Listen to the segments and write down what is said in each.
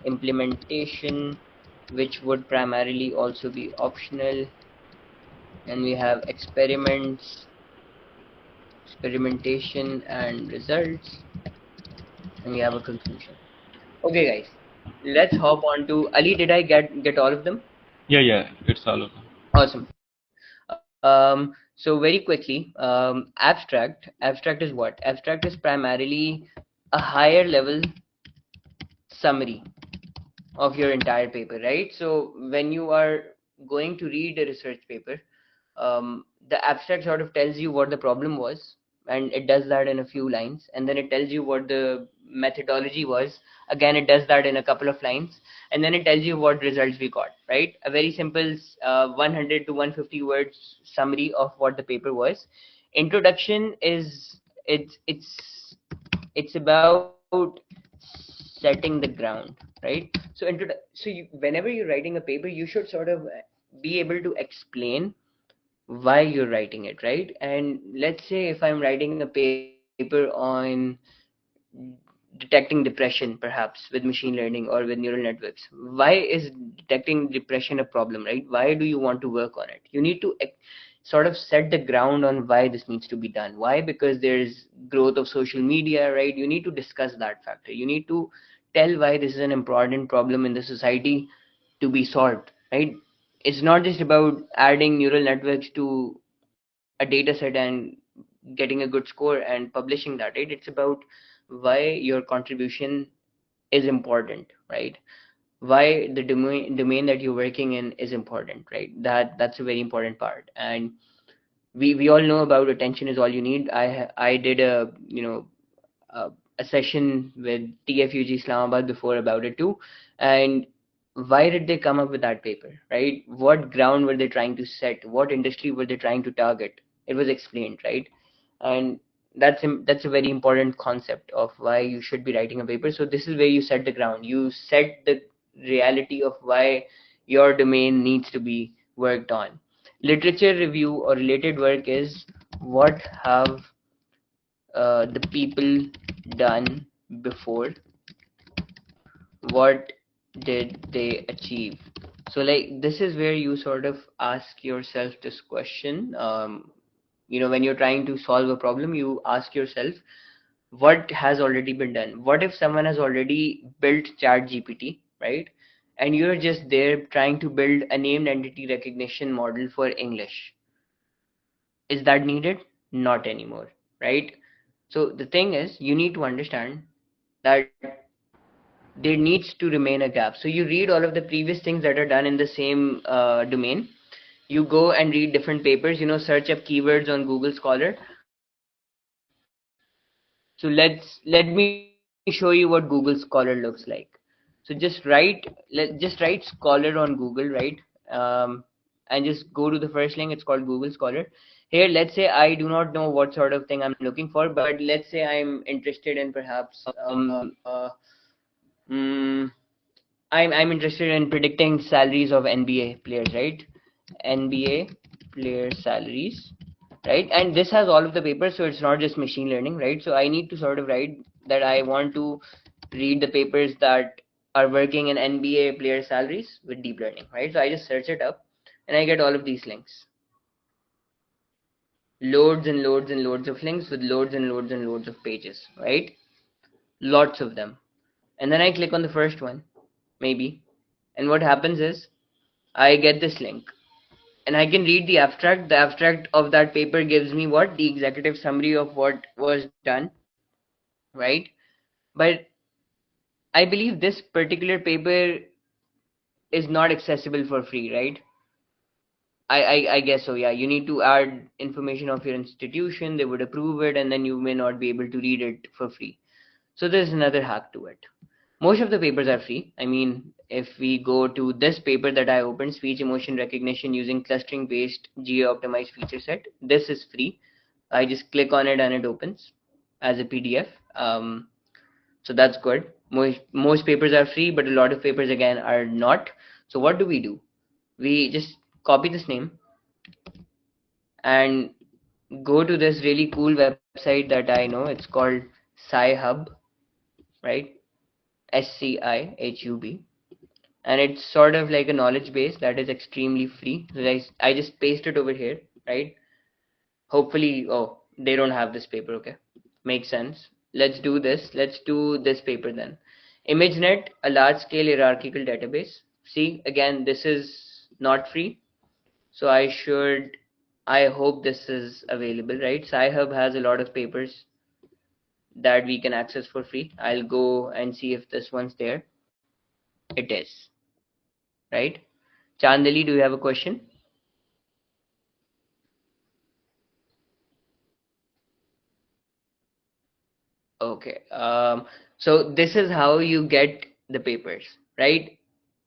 implementation, which would primarily also be optional, and we have experiments, experimentation and results, and we have a conclusion. Okay, guys, let's hop on to Ali. Did I get all of them? Yeah, yeah, it's all okay. Awesome. So very quickly, abstract is what? Abstract is primarily a higher level summary of your entire paper, right? So when you are going to read a research paper, the abstract sort of tells you what the problem was, and it does that in a few lines, and then it tells you what the methodology was. Again, it does that in a couple of lines, and then it tells you what results we got, right? A very simple 100 to 150 words summary of what the paper was. Introduction is it's about setting the ground, right? Whenever you're writing a paper, you should sort of be able to explain why you're writing it, right? And let's say if I'm writing a paper on detecting depression, perhaps with machine learning or with neural networks, why is detecting depression a problem, right? Why do you want to work on it? You need to sort of set the ground on why this needs to be done. Why? Because there's growth of social media, right? You need to discuss that factor. You need to tell why this is an important problem in the society to be solved, right? It's not just about adding neural networks to a data set and getting a good score and publishing that, right? It's about why your contribution is important, right? Why the domain that you're working in is important, right? That's a very important part. And we all know about attention is all you need. I did a a session with TFUG Islamabad before about it too. And why did they come up with that paper, right? What ground were they trying to set? What industry were they trying to target? It was explained, right? And that's a very important concept of why you should be writing a paper. So this is where you set the ground. You set the reality of why your domain needs to be worked on. Literature review or related work is what have the people done before, what did they achieve? So like this is where you sort of ask yourself this question. When you're trying to solve a problem, you ask yourself what has already been done. What if someone has already built chat GPT, right? And you're just there trying to build a named entity recognition model for English. Is that needed? Not anymore, right? So the thing is, you need to understand that there needs to remain a gap. So you read all of the previous things that are done in the same domain. You go and read different papers, search up keywords on Google Scholar. So let me show you what Google Scholar looks like. So just write Scholar on Google, right? And just go to the first link. It's called Google Scholar. Here, let's say I do not know what sort of thing I'm looking for, but let's say I'm interested in perhaps mm, I'm interested in predicting salaries of NBA players, right? NBA player salaries, right? And this has all of the papers, so it's not just machine learning, right? So I need to sort of write that I want to read the papers that are working in NBA player salaries with deep learning, right? So I just search it up and I get all of these links. Loads and loads and loads of links with loads and loads and loads of pages, right? Lots of them. And then I click on the first one, maybe. And what happens is I get this link and I can read the abstract. The abstract of that paper gives me what? The executive summary of what was done, right? But I believe this particular paper is not accessible for free, right? I guess so, yeah. You need to add information of your institution, they would approve it, and then you may not be able to read it for free. So there's another hack to it. Most of the papers are free. I mean, if we go to this paper that I opened, speech emotion recognition using clustering based geo-optimized feature set, this is free. I just click on it and it opens as a PDF. So that's good. Most papers are free, but a lot of papers again are not. So what do? We just copy this name and go to this really cool website that I know. It's called Sci Hub, right? SCIHUB, and it's sort of like a knowledge base that is extremely free. So I just paste it over here, right? Hopefully, oh, they don't have this paper, okay. Makes sense. Let's do this. Let's do this paper then. ImageNet, a large-scale hierarchical database. See, again, this is not free, so I hope this is available, right? Sci-Hub has a lot of papers that we can access for free. I'll go and see if this one's there. It is, right? Chandali, do you have a question? Okay. So this is how you get the papers, right?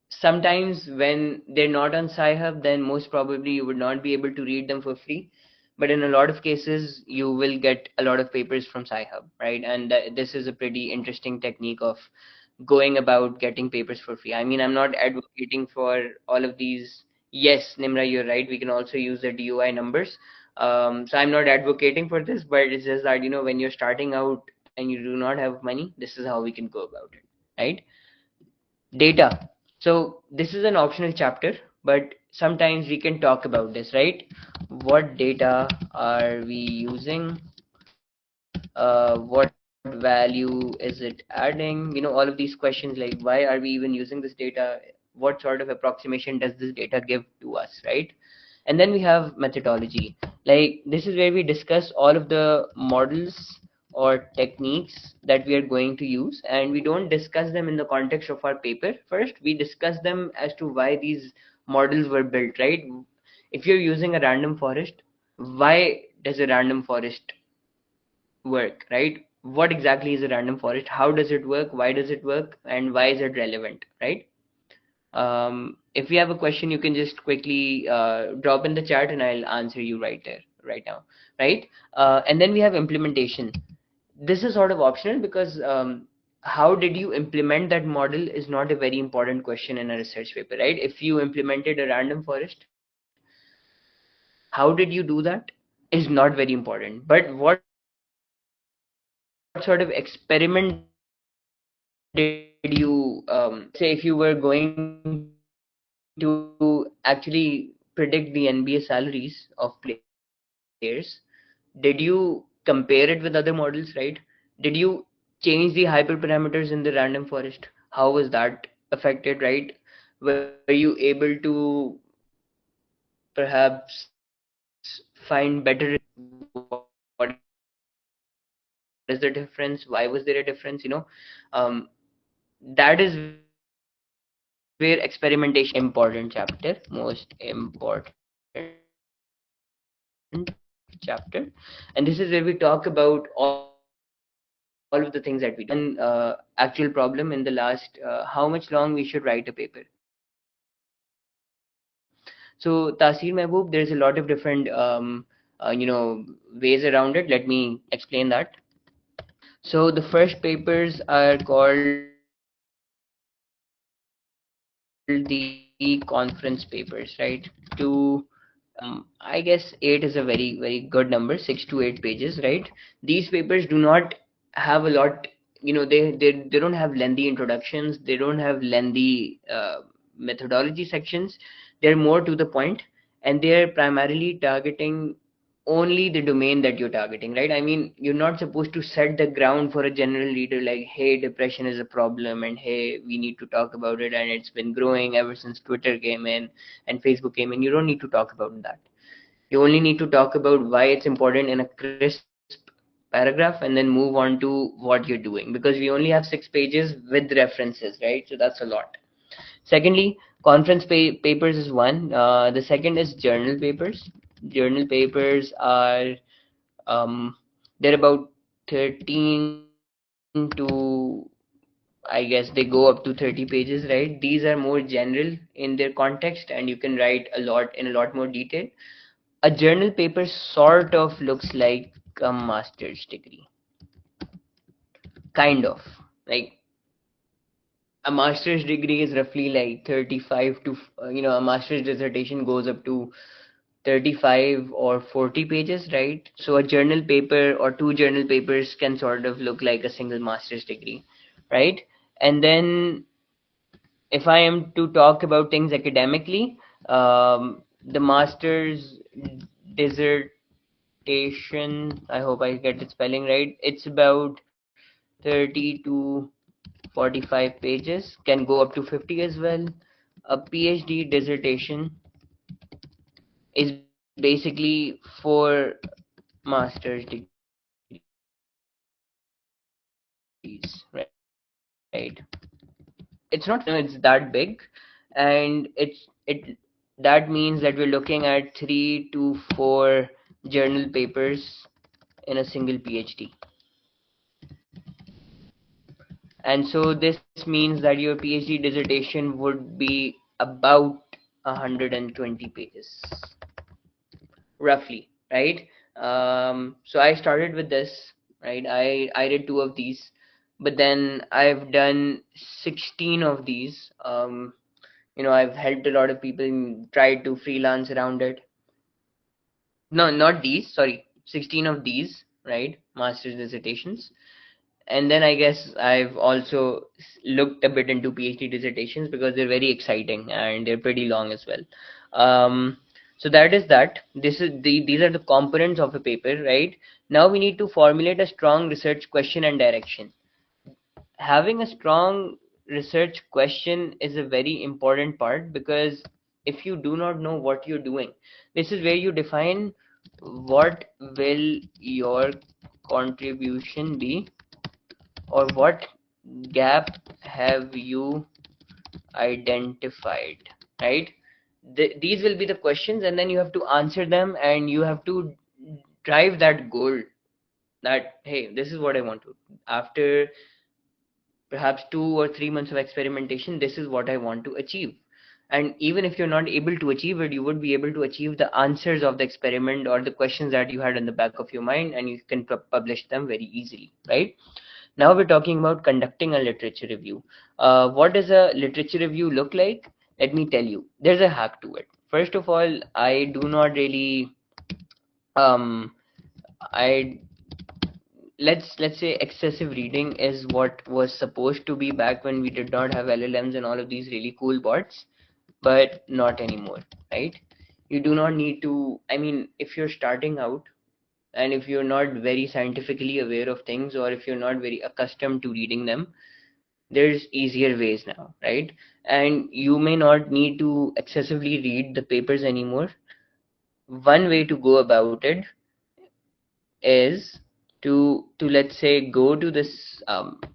Sometimes when they're not on Sci-Hub, then most probably you would not be able to read them for free. But in a lot of cases, you will get a lot of papers from Sci-Hub, right? And this is a pretty interesting technique of going about getting papers for free. I mean, I'm not advocating for all of these. Yes, Nimra, you're right. We can also use the DOI numbers. So I'm not advocating for this, but it's just that, when you're starting out and you do not have money, this is how we can go about it, right? Data. So this is an optional chapter, but sometimes we can talk about this, right? What data are we using? What value is it adding? All of these questions like why are we even using this data? What sort of approximation does this data give to us, right? And then we have methodology. Like this is where we discuss all of the models or techniques that we are going to use, and we don't discuss them in the context of our paper. First, we discuss them as to why these models were built, right? If you're using a random forest, why does a random forest work, right? What exactly is a random forest? How does it work? Why does it work? And why is it relevant, right? If you have a question, you can just quickly drop in the chat and I'll answer you right there, right now, right? And then we have implementation. This is sort of optional because how did you implement that model is not a very important question in a research paper, right? If you implemented a random forest, how did you do that is not very important. But what sort of experiment did you let's say if you were going to actually predict the NBA salaries of players, did you compare it with other models, right? Did you compare it with other models, right? Did you change the hyperparameters in the random forest? How was that affected, right? Were you able to perhaps find better results? What is the difference? Why was there a difference? That is where experimentation comes in. Most important chapter, and this is where we talk about all of the things that we do. We have one actual problem in the last how much long we should write a paper. So Tasir Mehboob, there's a lot of different ways around it. Let me explain that. So the first papers are called the conference papers, right? I guess 8 is a very, very good number, 6 to 8 pages, right? These papers do not have a lot, they don't have lengthy introductions, they don't have lengthy methodology sections. They're more to the point, and they're primarily targeting only the domain that you're targeting, right? I mean, you're not supposed to set the ground for a general reader like, hey, depression is a problem, and hey, we need to talk about it, and it's been growing ever since Twitter came in and Facebook came in. You don't need to talk about that. You only need to talk about why it's important in a crisp paragraph and then move on to what you're doing, because we only have 6 pages with references, right? So that's a lot. Secondly, papers is one. The second is journal papers. Journal papers are they're about 13 to, I guess they go up to 30 pages, right? These are more general in their context, and you can write a lot more detail. A journal paper sort of looks like a master's degree, kind of. Like a master's degree is roughly like 35 to, a master's dissertation goes up to 35 or 40 pages, right? So a journal paper or two journal papers can sort of look like a single master's degree, right? And then if I am to talk about things academically, the master's dissertation, I hope I get the spelling right. It's about 30 to 45 pages, can go up to 50 as well. A PhD dissertation is basically 4 master's degrees, right? It's not it's that big, and it that means that we're looking at 3 to 4 journal papers in a single PhD. And so this means that your PhD dissertation would be about 120 pages, roughly, right? So I started with this, right? I did 2 of these, but then I've done 16 of these. I've helped a lot of people and tried to freelance around it. No, not these, sorry, 16 of these, right? Master's dissertations. And then I guess I've also looked a bit into PhD dissertations because they're very exciting and they're pretty long as well. Um, so that is that. These are the components of a paper, right? Now we need to formulate a strong research question and direction. Having a strong research question is a very important part, because if you do not know what you're doing, this is where you define what will your contribution be, or what gap have you identified, right? These will be the questions, and then you have to answer them, and you have to drive that goal, that hey, this is what I want to, after perhaps 2 or 3 months of experimentation, this is what I want to achieve. And even if you're not able to achieve it, you would be able to achieve the answers of the experiment or the questions that you had in the back of your mind, and you can publish them very easily, right? Now we're talking about conducting a literature review. What does a literature review look like? Let me tell you. There's a hack to it. First of all, I do not really um I let's say excessive reading is what was supposed to be back when we did not have LLMs and all of these really cool bots, but not anymore, right? You do not need to, I mean, if you're starting out and if you're not very scientifically aware of things, or if you're not very accustomed to reading them, there's easier ways now, right? And you may not need to excessively read the papers anymore. One way to go about it is to let's say go to this website.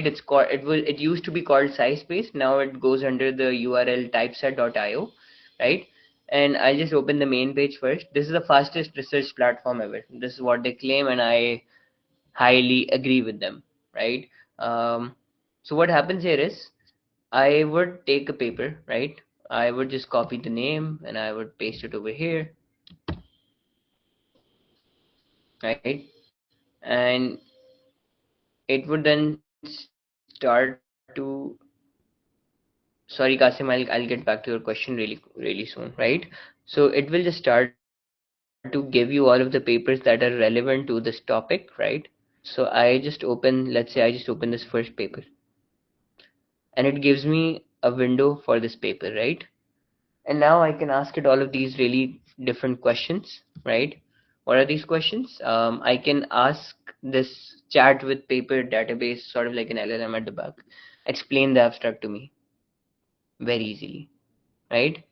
It used to be called SciSpace. Now it goes under the URL typeset.io, right? And I'll just open the main page first. This is the fastest research platform ever. This is what they claim, and I highly agree with them, right? Um, so what happens here is, I would take a paper, right? I would just copy the name and I would paste it over here, right? And it would then start to, sorry Kasim, I'll get back to your question really soon, right? So it will just start to give you all of the papers that are relevant to this topic, right? So I just open, let's say I just open this first paper, and it gives me a window for this paper, right? And now I can ask it all of these really different questions, right? What are these questions? I can ask this chat with paper database, sort of like an LLM at the back, explain the abstract to me very easily, right?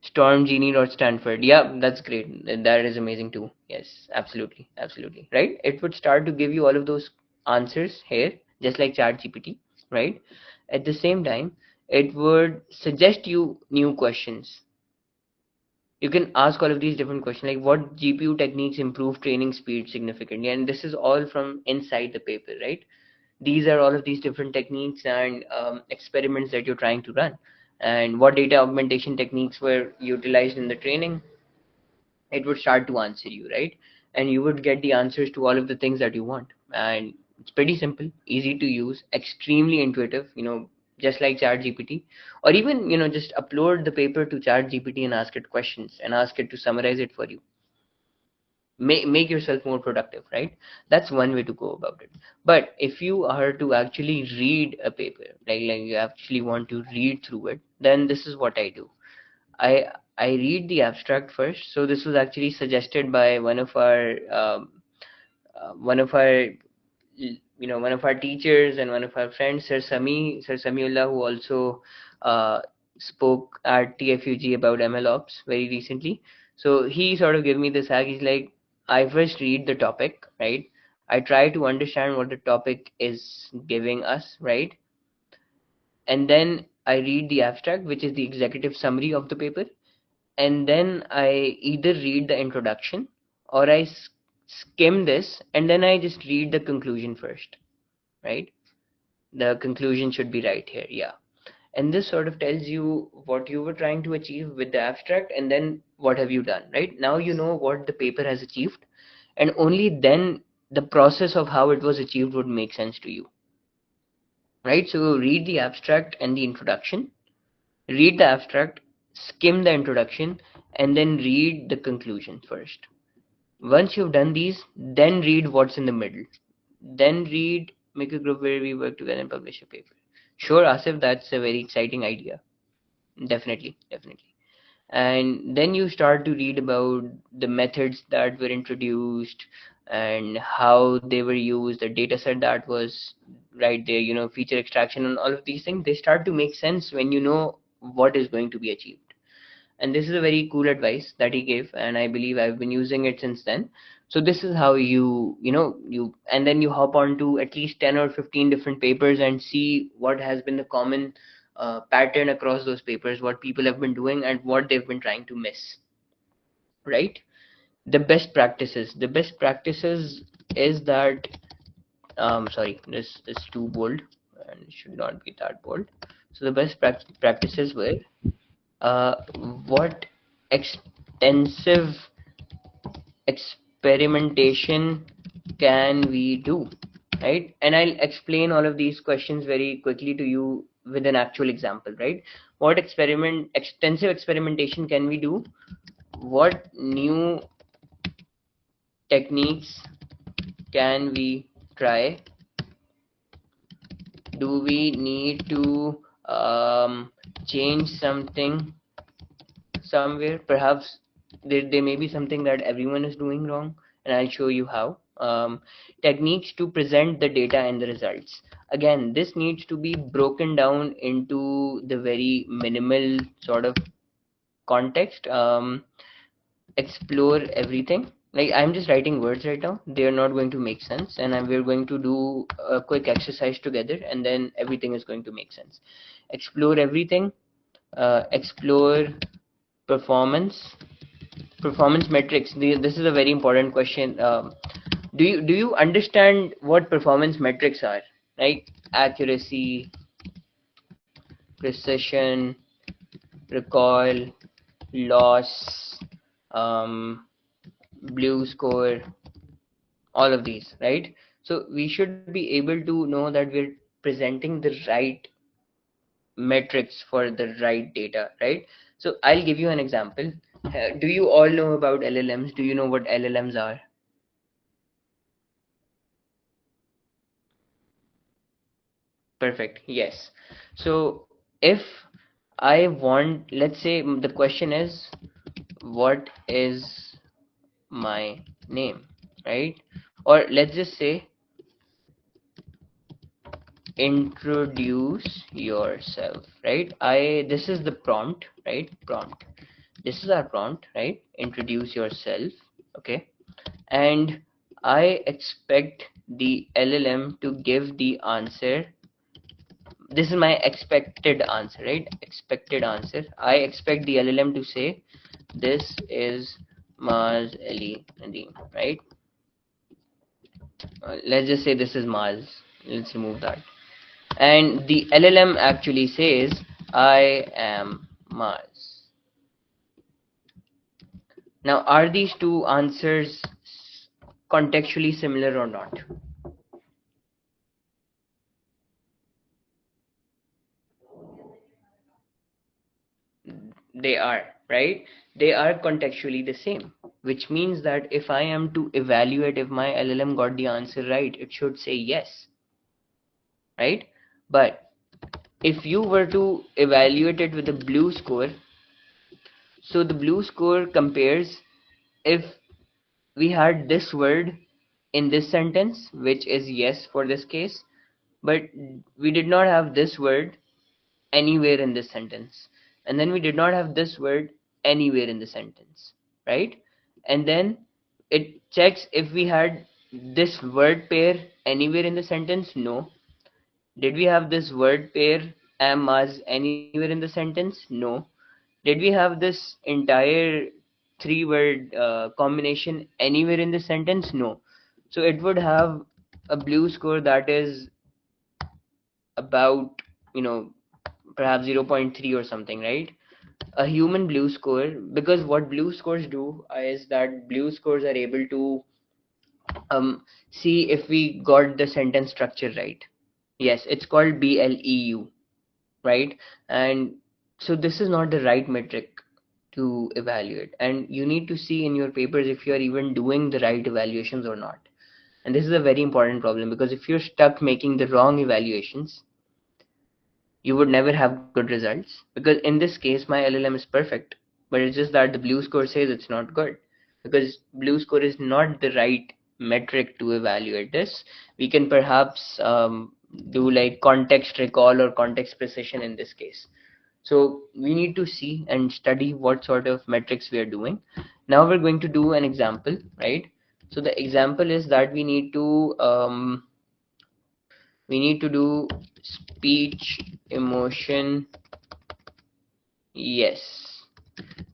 Storm Genie or Stanford. Yeah, that's great. That is amazing too. Yes, absolutely, absolutely. Right? It would start to give you all of those answers here, just like ChatGPT, right? At the same time, it would suggest you new questions. You can ask all of these different questions, like what GPU techniques improve training speed significantly, and this is all from inside the paper, right? These are all of these different techniques and experiments that you're trying to run, and what data augmentation techniques were utilized in the training. It would start to answer you, right? And you would get the answers to all of the things that you want. And it's pretty simple, easy to use, extremely intuitive, just like ChatGPT. Or even, just upload the paper to ChatGPT and ask it questions and ask it to summarize it for you. make yourself more productive, right? That's one way to go about it. But if you are to actually read a paper, like you actually want to read through it, then this is what I do. I read the abstract first. So this was actually suggested by one of our one of our teachers and one of our friends, Sir Samiullah, who also uh, spoke at TFUG about MLOps very recently. So he sort of gave me this hack. He's like, I first read the topic, right? I try to understand what the topic is giving us, right? And then I read the abstract, which is the executive summary of the paper, and then I either read the introduction or skim this and then I just read the conclusion first, right? The conclusion should be right here, yeah. And this sort of tells you what you were trying to achieve with the abstract and then what have you done, right? Now you know what the paper has achieved, and only then the process of how it was achieved would make sense to you, right? So read the abstract and the introduction, read the abstract, skim the introduction, and then read the conclusion first. Once you've done these, then read what's in the middle. Then read, make a group where we work together and publish a paper. Sure, Asif, that's a very exciting idea. Definitely, definitely. And then you start to read about the methods that were introduced and how they were used, the data set that was right there, feature extraction and all of these things. They start to make sense when you know what is going to be achieved. And this is a very cool advice that he gave, and I believe I've been using it since then. So this is how you and then you hop on to at least 10 or 15 different papers and see what has been the common pattern across those papers, what people have been doing and what they've been trying to miss, right? The best practices is that sorry, this is too bold and it should not be that bold. So the best practices were uh, what extensive experimentation can we do, right? And I'll explain all of these questions very quickly to you with an actual example, right? What extensive experimentation can we do? What new techniques can we try? Do we need to change something somewhere? Perhaps there may be something that everyone is doing wrong, and I'll show you how. Techniques to present the data and the results. Again, this needs to be broken down into the very minimal sort of context. Explore everything. Like I'm just writing words right now. They are not going to make sense, and we're going to do a quick exercise together, and then everything is going to make sense. Explore everything. Explore performance performance metrics. This is a very important question. Do you understand what performance metrics are? Right? Accuracy, precision, recall, loss, um, blue score, all of these, right? So we should be able to know that we're presenting the right metrics for the right data, right? So I'll give you an example. Do you all know about LLMs? Do you know what LLMs are? Perfect. Yes. So if I want, let's say the question is, what is my name, right? Or let's just say, introduce yourself, right? This is the prompt, right? Prompt. This is our prompt, right? Introduce yourself, okay? And I expect the LLM to give the answer. This is my expected answer, right? Expected answer. I expect the LLM to say this is Maaz Ali Nadeem, right? Let's just say this is Maaz. Let's remove that. And the LLM actually says I am Maaz. Now, are these two answers contextually similar or not? They are, right? They are contextually the same. which means that if I am to evaluate if my LLM got the answer right, it should say yes, right? But if you were to evaluate it with a blue score, so the blue score compares if we had this word in this sentence, which is yes for this case, but we did not have this word anywhere in this sentence, and then we did not have this word anywhere in the sentence, right? And then it checks if we had this word pair anywhere in the sentence. No. Did we have this word pair am as anywhere in the sentence? No. Did we have this entire three word combination anywhere in the sentence? No. So it would have a blue score that is about, you know, perhaps 0.3 or something, right? A human blue score, because what blue scores do is that blue scores are able to see if we got the sentence structure right. Yes, it's called BLEU, right? And so this is not the right metric to evaluate, and you need to see in your papers if you are even doing the right evaluations or not. And this is a very important problem, because if you're stuck making the wrong evaluations, you would never have good results, because in this case my LLM is perfect, but it's just that the blue score says it's not good, because blue score is not the right metric to evaluate this. We can perhaps do like context recall or context precision in this case. So we need to see and study what sort of metrics we are doing. Now we're going to do an example, right? So the example is that we need to do speech emotion, yes,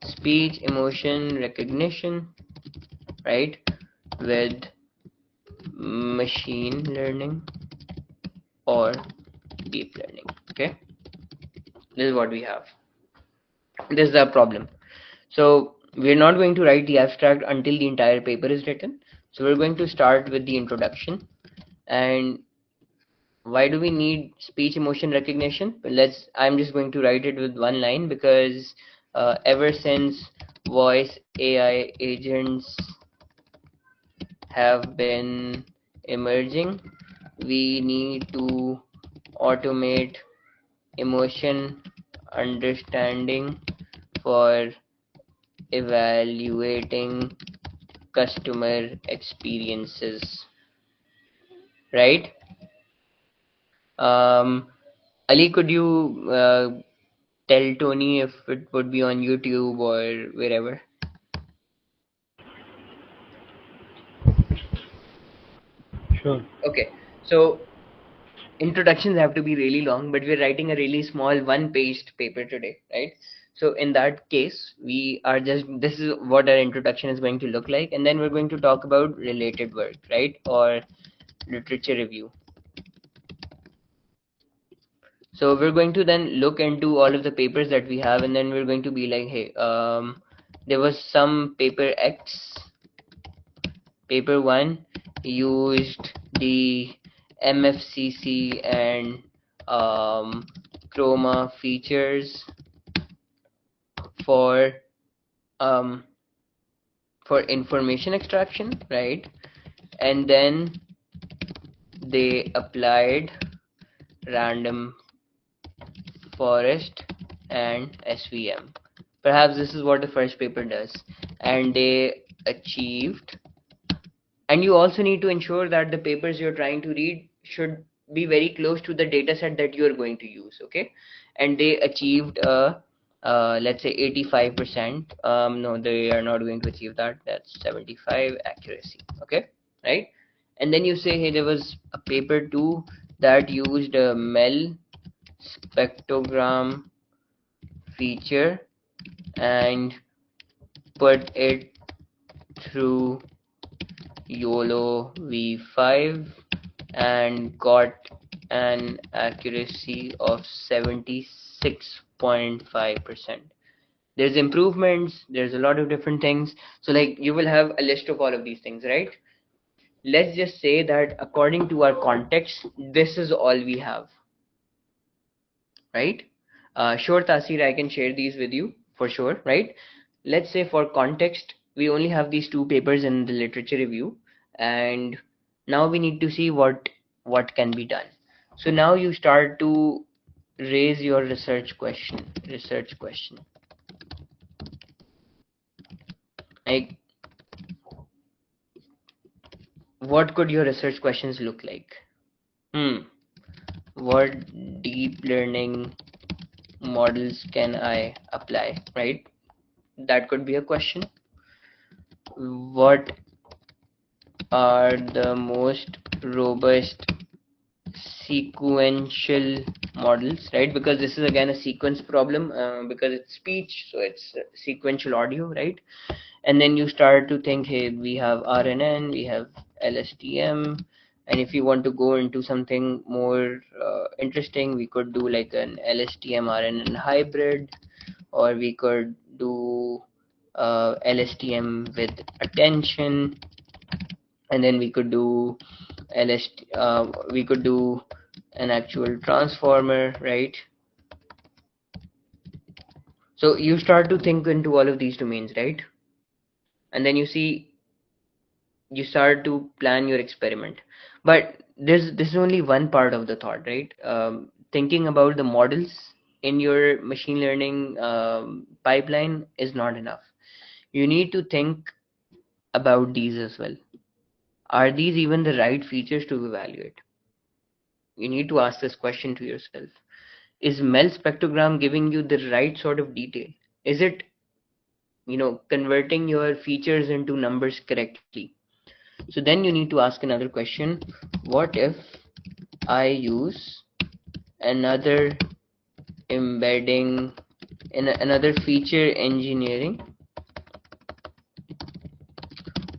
speech emotion recognition, right, with machine learning or deep learning. Okay, this is what we have. This is the problem. So we're not going to write the abstract until the entire paper is written. So we're going to start with the introduction. And why do we need speech emotion recognition? I'm just going to write it with one line, because ever since voice AI agents have been emerging, we need to automate emotion understanding for evaluating customer experiences, right? Um, Ali, could you tell Tony if it would be on YouTube or wherever? Sure. Okay, so introductions have to be really long, but we're writing a really small one-paged paper today, right? So in that case, we are just, this is what our introduction is going to look like, and then we're going to talk about related work, right? Or literature review. So we're going to then look into all of the papers that we have, and then we're going to be like, hey, there was some paper X, paper 1 used the MFCC and chroma features for um, for information extraction, right? And then they applied random forest and SVM. Perhaps this is what the first paper does, and they achieved. And you also need to ensure that the papers you're trying to read should be very close to the data set that you're going to use, okay? And they achieved let's say 85%. No, they are not going to achieve that. That's 75 accuracy, okay, right? And then you say, hey, there was a paper too that used a MEL spectrogram feature and put it through YOLO V5 and got an accuracy of 76.5%. There's improvements, there's a lot of different things. So like you will have a list of all of these things, right? Let's just say that according to our context, this is all we have, right? Sure, Tasir, I can share these with you for sure, right? Let's say for context, we only have these two papers in the literature review, and now we need to see what can be done. So now you start to raise your research question like what could your research questions look like? What deep learning models can I apply, right? That could be a question. What are the most robust sequential models, right? Because this is again a sequence problem, because it's speech, so it's sequential audio, right? And then you start to think, hey, we have RNN, we have LSTM, and if you want to go into something more interesting, we could do like an LSTM RNN hybrid, or we could do LSTM with attention, and then we could do we could do an actual transformer, right? So you start to think into all of these domains, right? And then you start to plan your experiment. But this is only one part of the thought, right? Thinking about the models in your machine learning pipeline is not enough. You need to think about these as well. Are these even the right features to evaluate? You need to ask this question to yourself. Is Mel spectrogram giving you the right sort of detail? Is it, converting your features into numbers correctly? So then you need to ask another question. What if I use another embedding in another feature engineering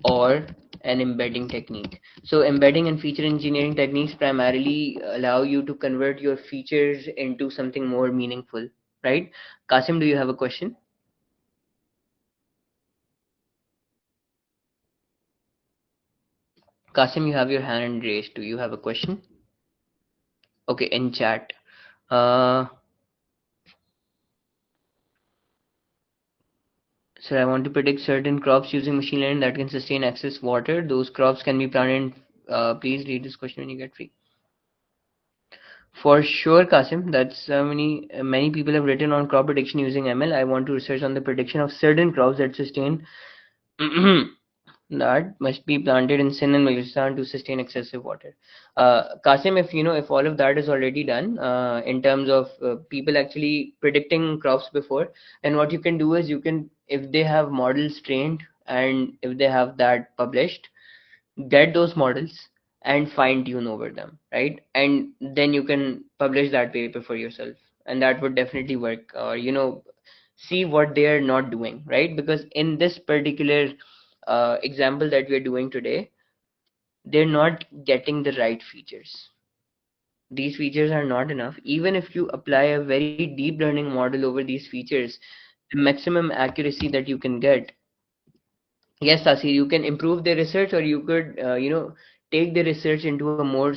or an embedding technique? So embedding and feature engineering techniques primarily allow you to convert your features into something more meaningful, right? Kasim, do you have a question? Kasim, you have your hand raised. Do you have a question? Okay, in chat. Uh, Sir, I want to predict certain crops using machine learning that can sustain excess water. Those crops can be planted. Please read this question when you get free. For sure, Kasim. That's many people have written on crop prediction using ML. I want to research on the prediction of certain crops that sustain that must be planted in Sindh and Balochistan to sustain excessive water. Kasim, if all of that is already done, in terms of people actually predicting crops before, then what you can do is if they have models trained and if they have that published, get those models and fine tune over them, right? And then you can publish that paper for yourself, and that would definitely work. Or see what they are not doing, right? Because in this particular example that we are doing today, they're not getting the right features. These features are not enough. Even if you apply a very deep learning model over these features, the maximum accuracy that you can get, yes, Sasi, you can improve the research, or you could, take the research into a more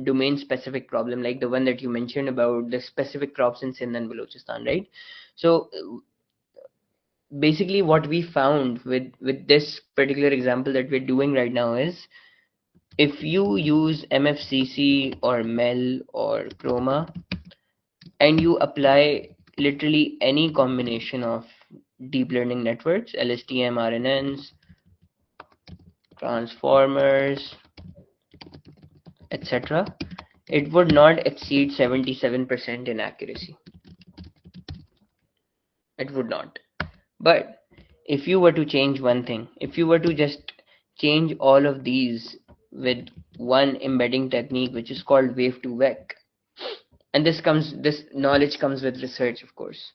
domain specific problem, like the one that you mentioned about the specific crops in Sindh and Balochistan, right? So basically what we found with this particular example that we're doing right now is, if you use MFCC or MEL or Chroma and you apply literally any combination of deep learning networks, LSTM, RNNs, transformers, etc., it would not exceed 77% in accuracy. It would not. But if you were to change one thing, if you were to just change all of these with one embedding technique, which is called wave to vec, and this knowledge comes with research, of course,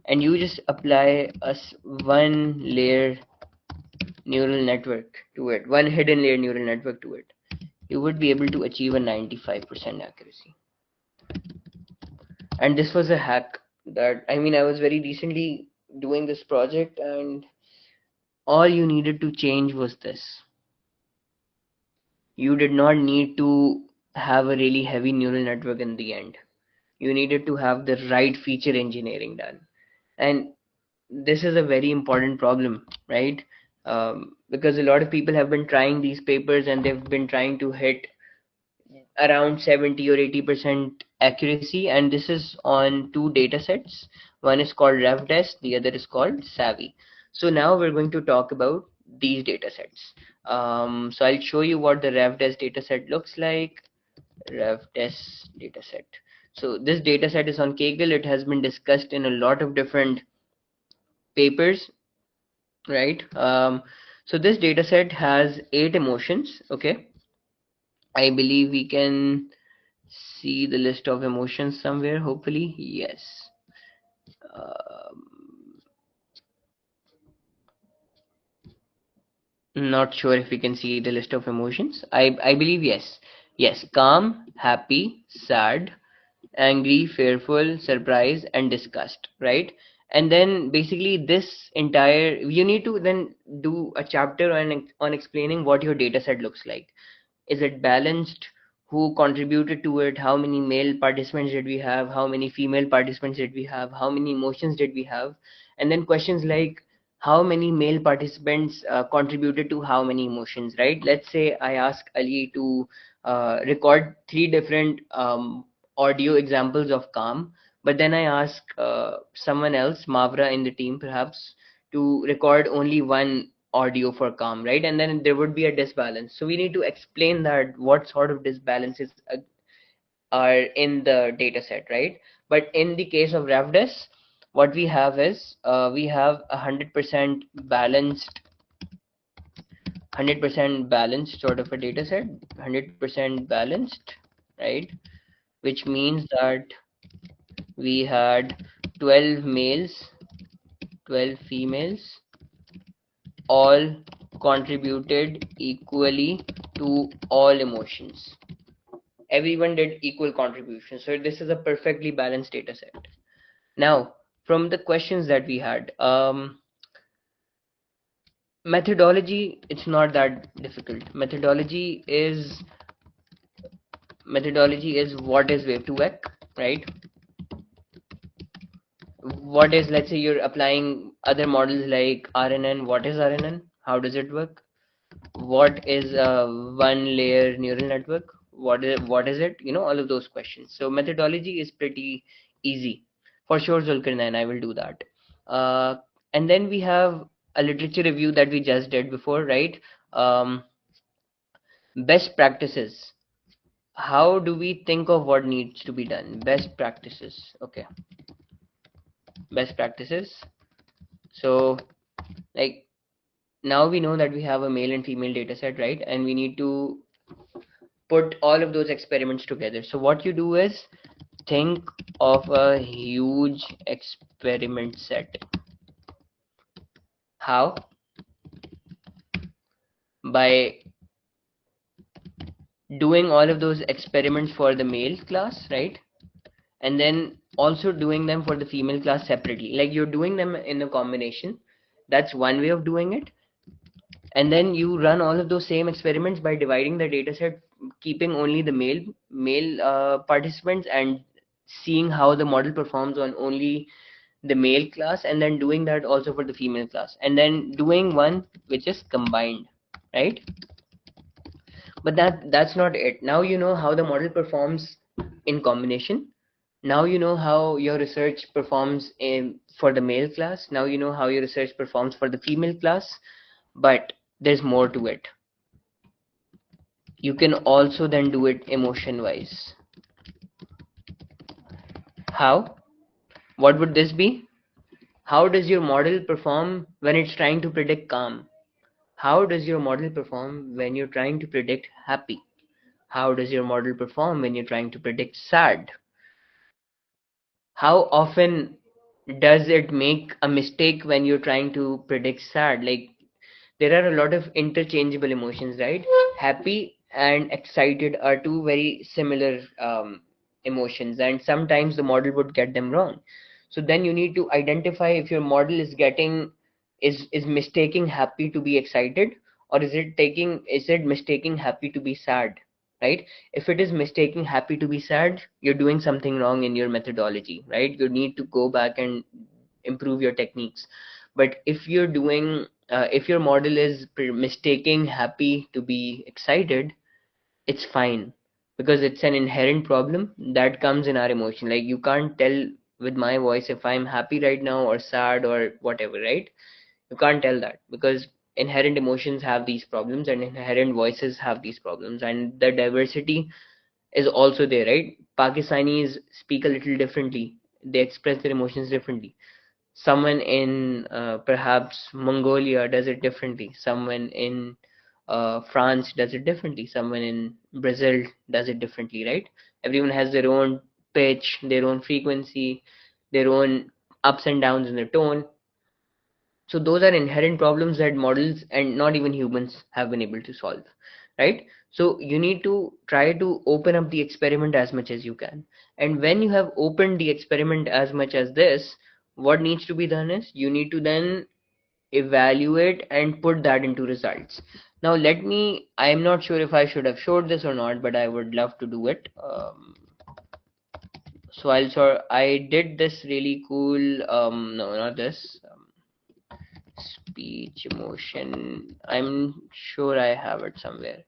and you just apply one layer neural network to it, one hidden layer neural network to it, you would be able to achieve a 95% accuracy. And this was a hack that, I was very recently doing this project, and all you needed to change was this. You did not need to have a really heavy neural network in the end. You needed to have the right feature engineering done. And this is a very important problem, right? Because a lot of people have been trying these papers and they've been trying to hit around 70 or 80% accuracy, and this is on two data sets. One is called RevDes, the other is called Savvy. So now we're going to talk about these data sets. So I'll show you what the RevDes data set looks like. RevDes data set. So this data set is on Kaggle. It has been discussed in a lot of different papers, right? So this data set has 8 emotions. Okay, I believe we can see the list of emotions somewhere, hopefully. Yes. Not sure if we can see the list of emotions. I believe yes. Yes, calm, happy, sad, angry, fearful, surprise, and disgust, right? And then basically this entire, you need to then do a chapter on explaining what your data set looks like. Is it balanced? Who contributed to it? How many male participants did we have? How many female participants did we have? How many emotions did we have? And then questions like how many male participants contributed to how many emotions, right? Let's say I ask Ali to record three different audio examples of calm, but then I ask someone else, Mavra in the team perhaps, to record only one audio for calm, right? And then there would be a disbalance. So we need to explain that what sort of disbalances are in the data set, right? But in the case of RevDes, what we have is we have 100% balanced sort of a data set, 100% balanced, right? Which means that we had 12 males, 12 females, all contributed equally to all emotions. Everyone did equal contribution. So this is a perfectly balanced data set. Now, from the questions that we had, methodology, it's not that difficult. Methodology is what is wave 2x, right? What is, let's say you're applying other models like RNN. What is RNN? How does it work? What is a one layer neural network? What is it? All of those questions. So methodology is pretty easy. For sure, Zulkarnain, I will do that. Uh, and then we have a literature review that we just did before, right? Um, Best practices. How do we think of what needs to be done? Best practices. Okay, best practices. So, like, now we know that we have a male and female data set, right? And we need to put all of those experiments together. So what you do is think of a huge experiment set. How? By doing all of those experiments for the male class, right? And then also doing them for the female class separately. Like you're doing them in a combination. That's one way of doing it. And then you run all of those same experiments by dividing the data set, keeping only the male participants and seeing how the model performs on only the male class, and then doing that also for the female class, and then doing one which is combined, right? But that's not it. Now you know how the model performs in combination. Now you know how your research performs for the male class. Now you know how your research performs for the female class. But there's more to it. You can also then do it emotion wise. How? What would this be? How does your model perform when it's trying to predict calm? How does your model perform when you're trying to predict happy? How does your model perform when you're trying to predict sad? How often does it make a mistake when you're trying to predict sad? Like, there are a lot of interchangeable emotions, right? Happy and excited are two very similar emotions, and sometimes the model would get them wrong. So then you need to identify if your model is mistaking happy to be excited, or is it mistaking happy to be sad, right? If it is mistaking happy to be sad, you're doing something wrong in your methodology, right? You need to go back and improve your techniques. But if you're doing if your model is mistaking happy to be excited, it's fine, because it's an inherent problem that comes in our emotion. Like, you can't tell with my voice if I'm happy right now or sad or whatever, right? You can't tell that, because inherent emotions have these problems and inherent voices have these problems, and the diversity is also there, right? Pakistanis speak a little differently, they express their emotions differently. Someone in perhaps Mongolia does it differently. Someone in France does it differently. Someone in Brazil does it differently, right? Everyone has their own pitch, their own frequency, their own ups and downs in the tone. So those are inherent problems that models and not even humans have been able to solve, right? So you need to try to open up the experiment as much as you can. And when you have opened the experiment as much as this, what needs to be done is you need to then evaluate and put that into results. Now let me, I'm not sure if I should have showed this or not, but I would love to do it. So I did this really cool, no, not this. Speech emotion. I'm sure I have it somewhere.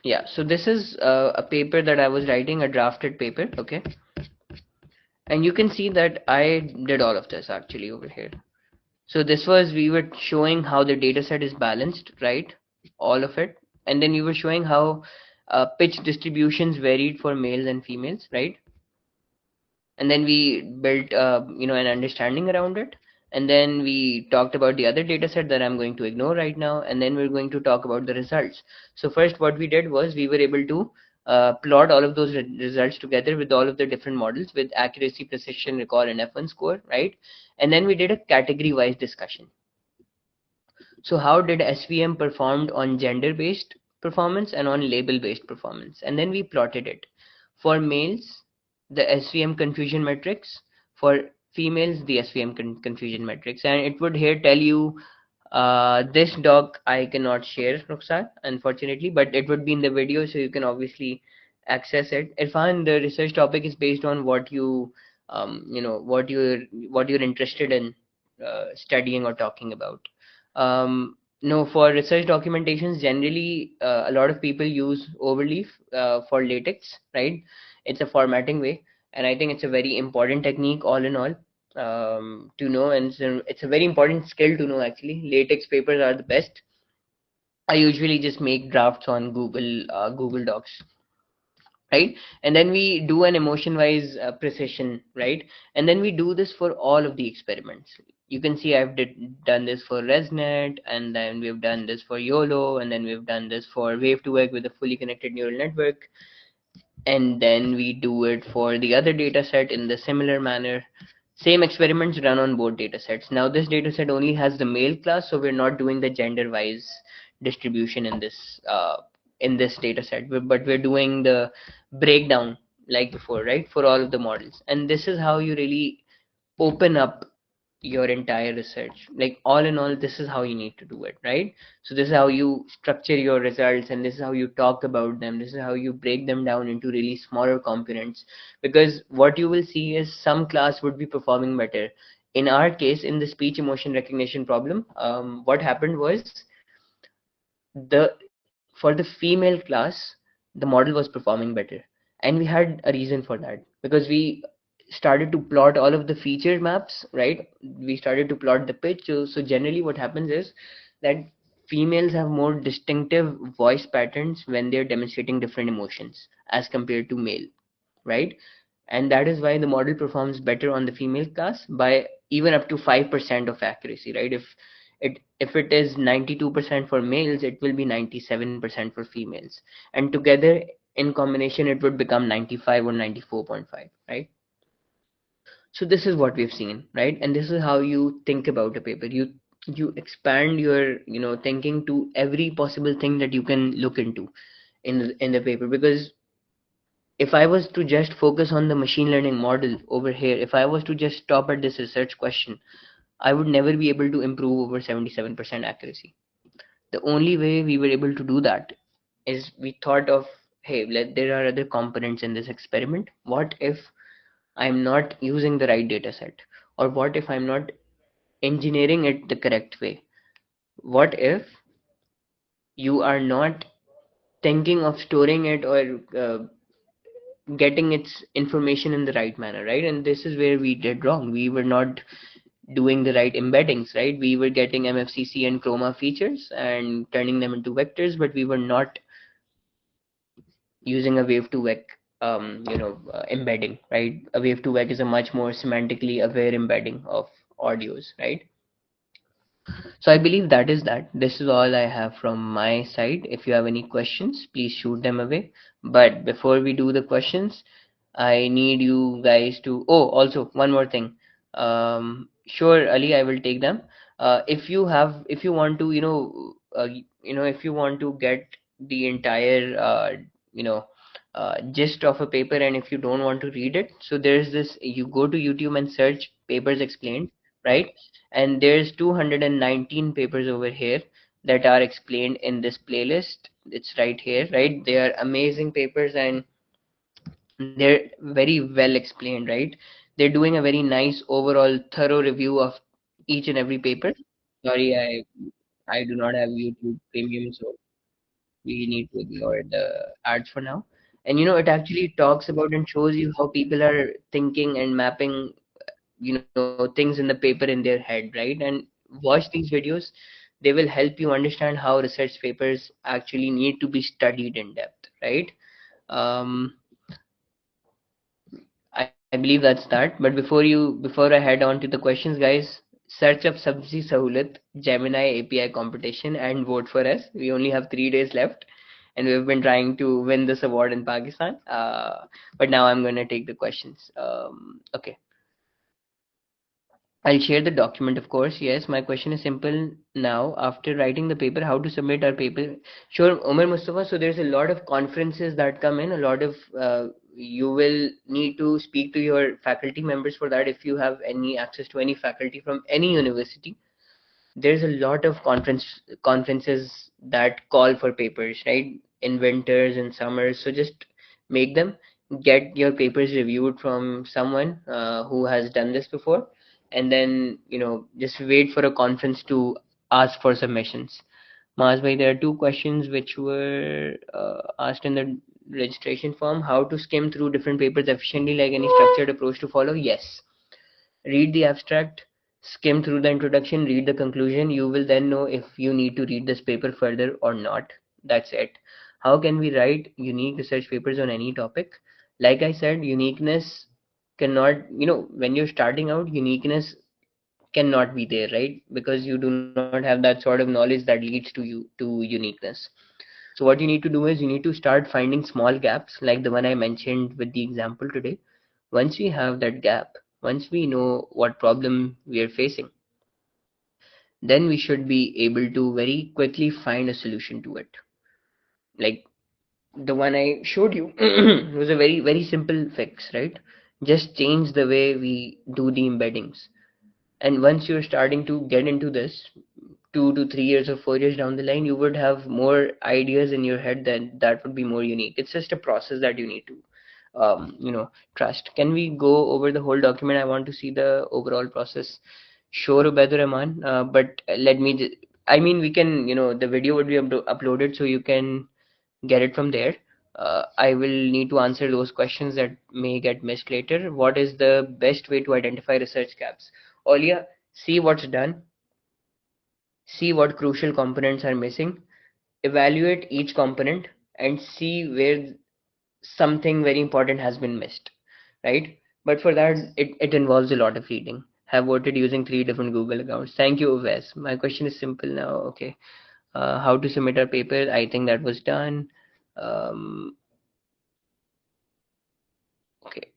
Yeah, so this is a paper that I was writing, a drafted paper, okay? And you can see that I did all of this actually over here. So this was, we were showing how the data set is balanced, right? All of it. And then we were showing how pitch distributions varied for males and females, right? And then we built an understanding around it, and then we talked about the other data set that I'm going to ignore right now, and then we're going to talk about the results. So first what we did was we were able to plot all of those results together with all of the different models with accuracy, precision, recall, and F1 score, right? And then we did a category wise discussion. So how did SVM performed on gender-based performance and on label-based performance? And then we plotted it. For males, the SVM confusion metrics. For females, the SVM confusion metrics. And it would here tell you this doc I cannot share, Ruxar, unfortunately, but it would be in the video, so you can obviously access it. Irfan, the research topic is based on what what you're interested in studying or talking about. No, for research documentations, generally a lot of people use overleaf for latex, right? It's a formatting way, and I think it's a very important technique all in all, to know, and it's a very important skill to know actually. Latex papers are the best. I usually just make drafts on Google Docs, right? And then we do an emotion wise precision, right? And then we do this for all of the experiments. You can see done this for ResNet, and then we've done this for YOLO, and then we've done this for Wave 2Egg with a fully connected neural network, and then we do it for the other data set in the similar manner. Same experiments run on both data sets. Now this data set only has the male class, so we're not doing the gender wise distribution in this data set, but we're doing the breakdown like before, right, for all of the models. And this is how you really open up your entire research. Like, all in all, this is how you need to do it, right? So this is how you structure your results, and this is how you talk about them. This is how you break them down into really smaller components, because what you will see is some class would be performing better. In our case, in the speech emotion recognition problem, what happened was, the for the female class, the model was performing better, and we had a reason for that, because we started to plot all of the feature maps, right? We started to plot the pitch. So generally what happens is that females have more distinctive voice patterns when they're demonstrating different emotions as compared to male, right? And that is why the model performs better on the female class by even up to 5% of accuracy, right? If it is 92% for males, it will be 97% for females, and together in combination it would become 95 or 94.5, right? So this is what we've seen, right? And this is how you think about a paper. You expand your thinking to every possible thing that you can look into in the paper, because if I was to just focus on the machine learning model over here, if I was to just stop at this research question, I would never be able to improve over 77% accuracy. The only way we were able to do that is we thought of, hey, there are other components in this experiment. What if I'm not using the right data set? Or what if I'm not engineering it the correct way? What if you are not thinking of storing it or getting its information in the right manner, right? And this is where we did wrong. We were not doing the right embeddings, right? We were getting MFCC and chroma features and turning them into vectors, but we were not using a wave to vec embedding, right? A wave to vec is a much more semantically aware embedding of audios, right? So I believe that is that. This is all I have from my side. If you have any questions, please shoot them away. But before we do the questions, I need you guys to. Oh, also one more thing. Sure, Ali, I will take them. If you want to, if you want to get the entire, you know, gist of a paper, and if you don't want to read it, so there's this. You go to YouTube and search papers explained, right? And there's 219 papers over here that are explained in this playlist. It's right here, right? They are amazing papers and they're very well explained, right? They're doing a very nice overall thorough review of each and every paper. Sorry, I do not have YouTube Premium, so we need to ignore the ads for now. And it actually talks about and shows you how people are thinking and mapping things in the paper in their head, right? And watch these videos. They will help you understand how research papers actually need to be studied in depth, right? um I believe that's that. But before I head on to the questions, guys, search up Sabzi Sahulat Gemini API competition and vote for us. We only have 3 days left, and we've been trying to win this award in Pakistan. But now I'm gonna take the questions. Okay. I'll share the document, of course. Yes, my question is simple now. After writing the paper, how to submit our paper? Sure, Omar Mustafa. So there's a lot of conferences that come in. A lot of you will need to speak to your faculty members for that if you have any access to any faculty from any university. There's a lot of conferences that call for papers, right? In winters and summers. So just make them, get your papers reviewed from someone who has done this before, and then just wait for a conference to ask for submissions. Maaz bhai, there are two questions which were asked in the registration form. How to skim through different papers efficiently, like any structured approach to follow? Yes. Read the abstract, skim through the introduction, read the conclusion. You will then know if you need to read this paper further or not. That's it. How can we write unique research papers on any topic? Like I said, uniqueness cannot, when you're starting out, uniqueness cannot be there, right? Because you do not have that sort of knowledge that leads to uniqueness. So what you need to do is you need to start finding small gaps like the one I mentioned with the example today. Once we have that gap, once we know what problem we are facing, then we should be able to very quickly find a solution to it. Like the one I showed you was a very, very simple fix, right? Just change the way we do the embeddings. And once you're starting to get into this, 2 to 3 years or 4 years down the line, you would have more ideas in your head that would be more unique. It's just a process that you need to, trust. Can we go over the whole document? I want to see the overall process. Sure, Ubaid Rahman. But let me. I mean, we can. The video would be uploaded, so you can get it from there. I will need to answer those questions that may get missed later. What is the best way to identify research gaps? Olia, see what's done, see what crucial components are missing, evaluate each component, and see where something very important has been missed, right? But for that, it involves a lot of reading. Have voted using 3 different Google accounts. Thank you, Wes. My question is simple now. Okay. How to submit our paper? I think that was done. Um, Okay.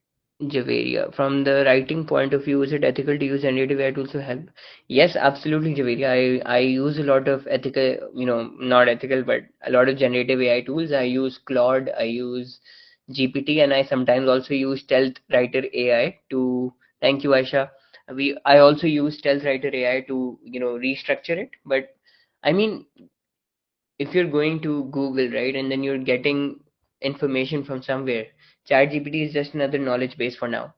Javeria, from the writing point of view, is it ethical to use generative AI tools to help? Yes, absolutely, Javeria. I use a lot of ethical, not ethical, but a lot of generative AI tools. I use Claude, I use GPT, and I sometimes also use Stealth Writer AI to. Thank you, Aisha. I also use Stealth Writer AI to restructure it. But I mean, if you're going to Google, right, and then you're getting information from somewhere, ChatGPT is just another knowledge base for now.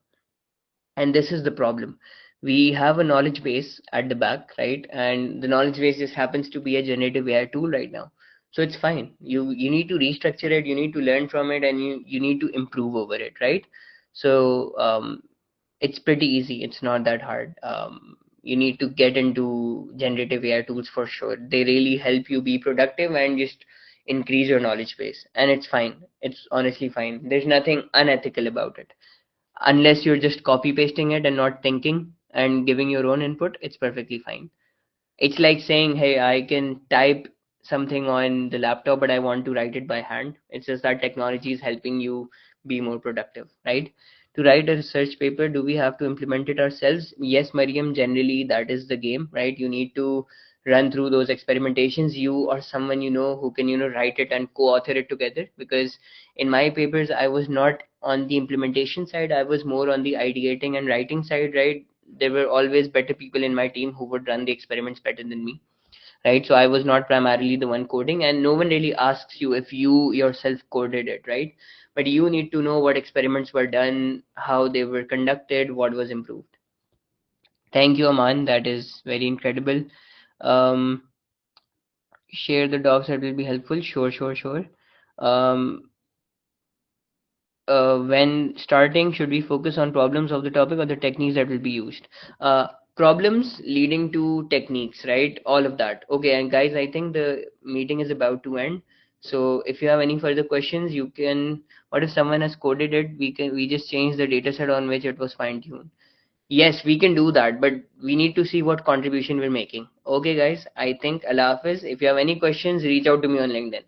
And this is the problem. We have a knowledge base at the back, right? And the knowledge base just happens to be a generative AI tool right now. So it's fine. You need to restructure it, you need to learn from it, and you need to improve over it, right? So it's pretty easy. It's not that hard. You need to get into generative AI tools for sure. They really help you be productive and just increase your knowledge base. And it's fine. It's honestly fine. There's nothing unethical about it, unless you're just copy pasting it and not thinking and giving your own input. It's perfectly fine. It's like saying, hey, I can type something on the laptop, but I want to write it by hand. It's just that technology is helping you be more productive, right? To write a research paper, do we have to implement it ourselves? Yes, Mariam, generally that is the game, right? You need to run through those experimentations, you or someone you know who can, write it and co-author it together. Because in my papers, I was not on the implementation side, I was more on the ideating and writing side, right? There were always better people in my team who would run the experiments better than me, right? So I was not primarily the one coding, and no one really asks you if you yourself coded it, right? But you need to know what experiments were done, how they were conducted, what was improved. Thank you, Aman. That is very incredible. Um, Share the docs that will be helpful. Sure, sure, sure. Um, when starting, should we focus on problems of the topic or the techniques that will be used? Uh, Problems leading to techniques, right? All of that. Okay, and guys, I think the meeting is about to end. So if you have any further questions, you can. What if someone has coded it? We just change the data set on which it was fine-tuned. Yes, we can do that, but we need to see what contribution we're making. Okay, guys, I think Allah Hafiz. If you have any questions, reach out to me on LinkedIn.